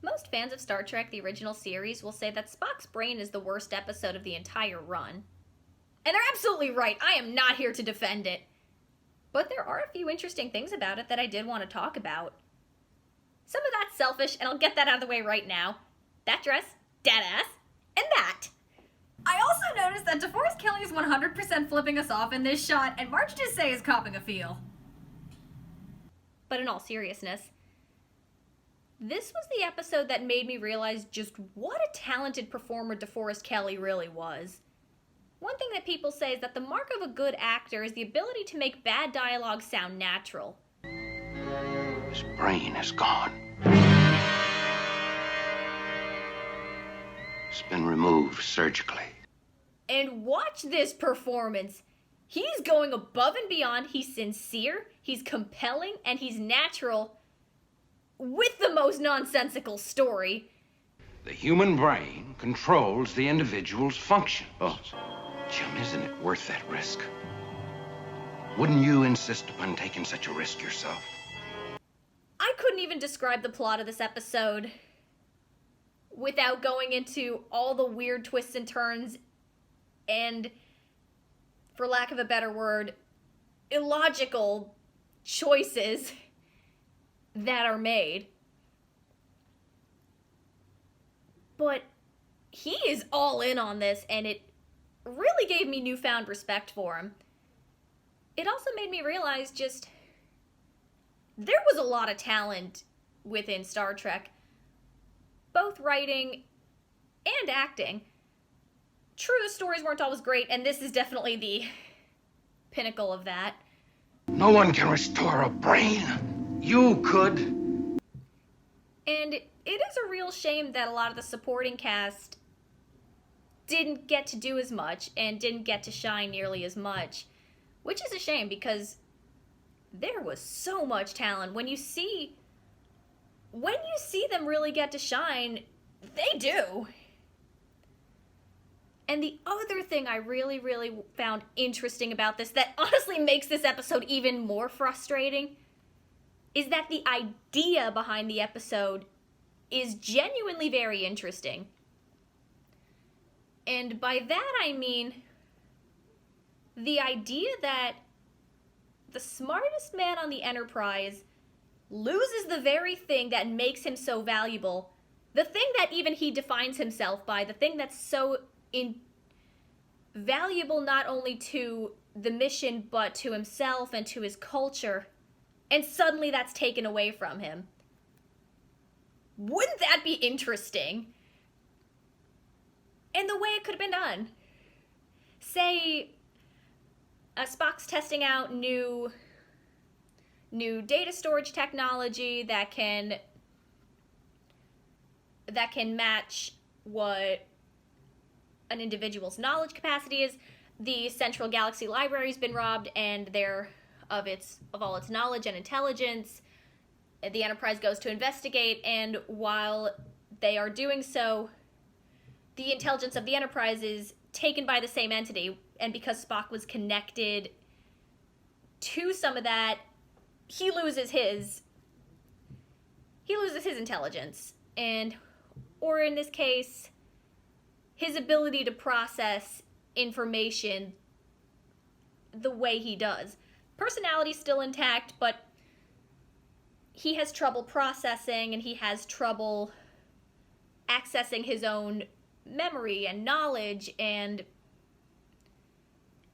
Most fans of Star Trek, the original series, will say that Spock's brain is the worst episode of the entire run. And they're absolutely right. I am not here to defend it. But there are a few interesting things about it that I did want to talk about. Some of that's selfish, and I'll get that out of the way right now. That dress, deadass, and that. I also noticed that DeForest Kelley is 100% flipping us off in this shot, and Marge Dissay is copping a feel. But in all seriousness, this was the episode that made me realize just what a talented performer DeForest Kelley really was. One thing that people say is that the mark of a good actor is the ability to make bad dialogue sound natural. His brain is gone. It's been removed surgically. And watch this performance. He's going above and beyond. He's sincere, he's compelling, and he's natural with the most nonsensical story. The human brain controls the individual's functions. Oh, Jim, isn't it worth that risk? Wouldn't you insist upon taking such a risk yourself? I couldn't even describe the plot of this episode without going into all the weird twists and turns and, for lack of a better word, illogical choices that are made. But he is all in on this, and it really gave me newfound respect for him. It also made me realize just there was a lot of talent within Star Trek, both writing and acting. True, the stories weren't always great, and this is definitely the pinnacle of that. No one can restore a brain. You could. And it is a real shame that a lot of the supporting cast didn't get to do as much and didn't get to shine nearly as much, which is a shame because there was so much talent. When you see them really get to shine, they do. And the other thing I really, really found interesting about this that honestly makes this episode even more frustrating is that the idea behind the episode is genuinely very interesting. And by that I mean the idea that the smartest man on the Enterprise loses the very thing that makes him so valuable, the thing that even he defines himself by, the thing that's so valuable not only to the mission but to himself and to his culture, and suddenly that's taken away from him. Wouldn't that be interesting? And the way it could have been done. Say, Spock's testing out new data storage technology that can match what an individual's knowledge capacity is. The Central Galaxy Library's been robbed, and of all its knowledge and intelligence. The Enterprise goes to investigate, and while they are doing so, the intelligence of the Enterprise is taken by the same entity, and because Spock was connected to some of that, he loses his intelligence, or in this case, his ability to process information the way he does. Personality's still intact, but he has trouble processing, and he has trouble accessing his own memory and knowledge and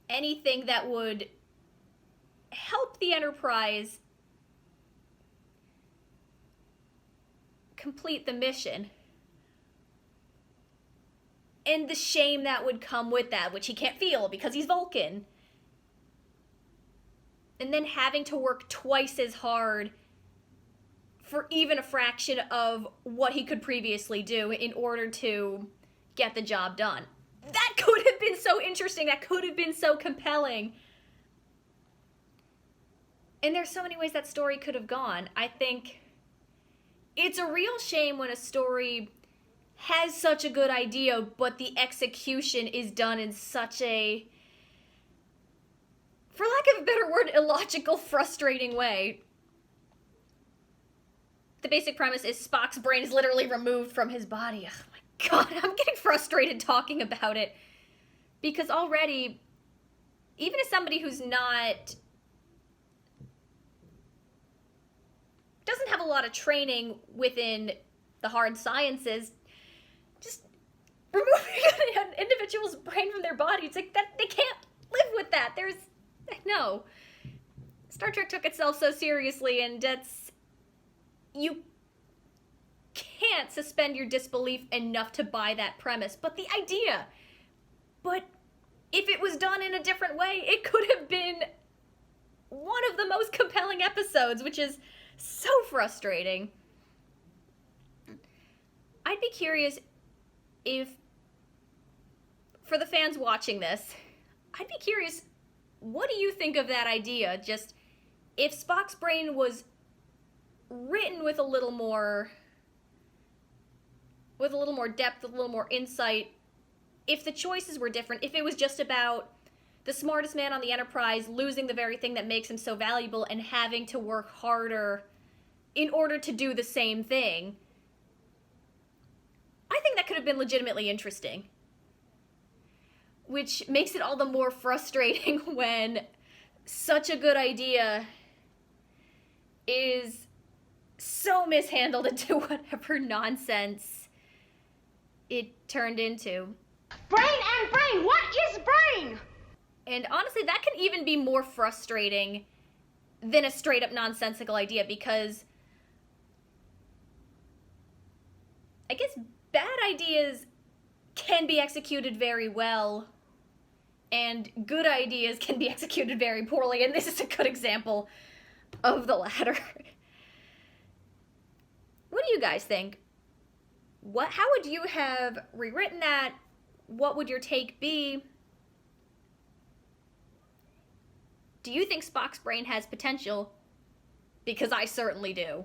anything that would help the Enterprise complete the mission. And the shame that would come with that, which he can't feel because he's Vulcan. And then having to work twice as hard for even a fraction of what he could previously do in order to get the job done. That could have been so interesting. That could have been so compelling. And there's so many ways that story could have gone. I think it's a real shame when a story has such a good idea, but the execution is done in such a, for lack of a better word, illogical, frustrating way. the basic premise is Spock's brain is literally removed from his body. Oh my god, I'm getting frustrated talking about it. Because already, even as somebody who's doesn't have a lot of training within the hard sciences, just removing an individual's brain from their body, it's like that they can't live with that. No. Star Trek took itself so seriously, and you can't suspend your disbelief enough to buy that premise. But the idea, if it was done in a different way, it could have been one of the most compelling episodes, which is so frustrating. I'd be curious if, for the fans watching this, I'd be curious, what do you think of that idea? Just, if Spock's brain was written with a little more depth, a little more insight, if the choices were different, if it was just about the smartest man on the Enterprise losing the very thing that makes him so valuable and having to work harder in order to do the same thing, I think that could have been legitimately interesting. Which makes it all the more frustrating when such a good idea is so mishandled into whatever nonsense it turned into. Brain and brain! What is brain? And honestly, that can even be more frustrating than a straight-up nonsensical idea, because I guess bad ideas can be executed very well, and good ideas can be executed very poorly, and this is a good example of the latter. What do you guys think? How would you have rewritten that? What would your take be? Do you think Spock's brain has potential? Because I certainly do.